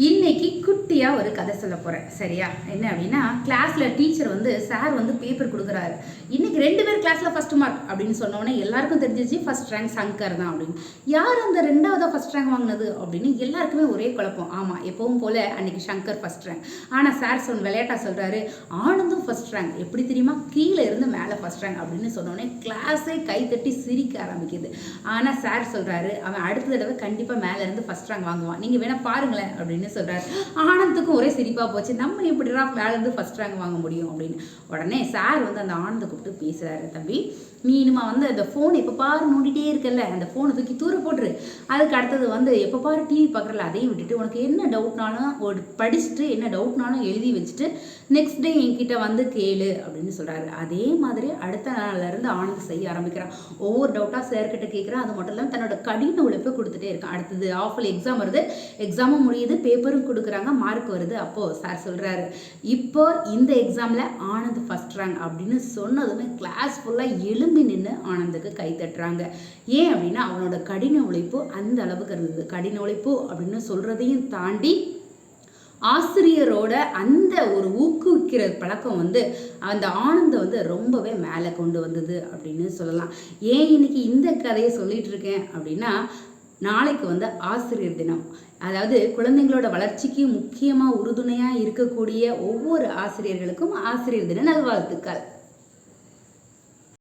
இன்னைக்கு குட்டியாக ஒரு கதை சொல்ல போகிறேன். சரியா? என்ன அப்படின்னா, கிளாஸில் டீச்சர் சார் பேப்பர் கொடுக்குறாரு. இன்னைக்கு 2 பேர் கிளாஸில் ஃபஸ்ட் மார்க் அப்படின்னு சொன்னோடனே எல்லாருக்கும் தெரிஞ்சிச்சு ஃபஸ்ட் ரேங்க் சங்கர் தான் அப்படின்னு. யார் அந்த 2வதா ஃபஸ்ட் ரேங்க் வாங்கினது அப்படின்னு எல்லாருக்குமே ஒரே குழப்பம். ஆமாம், எப்பவும் போல் அன்னைக்கு சங்கர் ஃபஸ்ட் ரேங்க். ஆனால் சார் விளையாட்டா சொல்கிறாரு, ஆனந்தும் ஃபஸ்ட் ரேங்க். எப்படி தெரியுமா? கீழே இருந்து மேலே ஃபஸ்ட் ரேங்க் அப்படின்னு சொன்னோடனே கிளாஸே கைத்தட்டி சிரிக்க ஆரம்பிக்குது. ஆனால் சார் சொல்கிறாரு, அவன் அடுத்த தடவை கண்டிப்பாக மேலேருந்து ஃபஸ்ட் ரேங்க் வாங்குவான், நீங்கள் வேணால் பாருங்களேன் அப்படின்னு சொல்றாரு. ஆனந்துக்கும் ஒரே சிரிப்பா போச்சு. நம்ம எப்படிடா மேல இருந்து ஃபர்ஸ்ட் ரேங்க் வாங்க முடியும் அப்படின்னு. உடனே சார் அந்த ஆனந்தை கூப்பிட்டு பேசுறாரு, தம்பி நீ இனிமா அந்த ஃபோன் எப்போ பாரு நோண்டிகிட்டே இருக்கல, அந்த ஃபோனை தூக்கி தூர போட்டுரு. அதுக்கு அடுத்தது எப்போ பாரு டிவி பார்க்குறல அதையும் விட்டுட்டு உனக்கு என்ன டவுட்னாலும் படிச்சுட்டு என்ன டவுட்னாலும் எழுதி வச்சுட்டு நெக்ஸ்ட் டே என்கிட்ட கேளு அப்படின்னு சொல்கிறாரு. அதே மாதிரி அடுத்த நாள்லேருந்து ஆனந்த் செய்ய ஆரம்பிக்கிறான். ஒவ்வொரு டவுட்டாக சார்கிட்ட கேட்குறான். அது மட்டும் இல்லாமல் தன்னோட கடின உழைப்பை கொடுத்துட்டே இருக்கான். அடுத்தது ஆஃபுல் எக்ஸாம் வருது, எக்ஸாமும் முடியுது, பேப்பரும் கொடுக்குறாங்க, மார்க் வருது. அப்போது சார் சொல்கிறாரு, இப்போ இந்த எக்ஸாமில் ஆனந்த் ஃபஸ்ட் ரேங்க் அப்படின்னு சொன்னதுமே கிளாஸ் ஃபுல்லாக எழும்பி நின்று ஆனந்துக்கு கை தட்டுறாங்க. ஏன் அப்படின்னா அவனோட கடின உழைப்பு அந்த அளவுக்கு இருந்தது. கடின உழைப்பு அப்படின்னு சொல்கிறதையும் தாண்டி ஆசிரியரோட அந்த ஒரு ஊக்குவிக்கிற பழக்கம் அந்த ஆனந்தை ரொம்பவே மேலே கொண்டு வந்தது அப்படின்னு சொல்லலாம். ஏன் இன்னைக்கு இந்த கதையை சொல்லிட்டு இருக்கேன் அப்படின்னா, நாளைக்கு ஆசிரியர் தினம். அதாவது குழந்தைங்களோட வளர்ச்சிக்கு முக்கியமாக உறுதுணையாக இருக்கக்கூடிய ஒவ்வொரு ஆசிரியர்களுக்கும் ஆசிரியர் தின நல்வாழ்த்துக்கள்.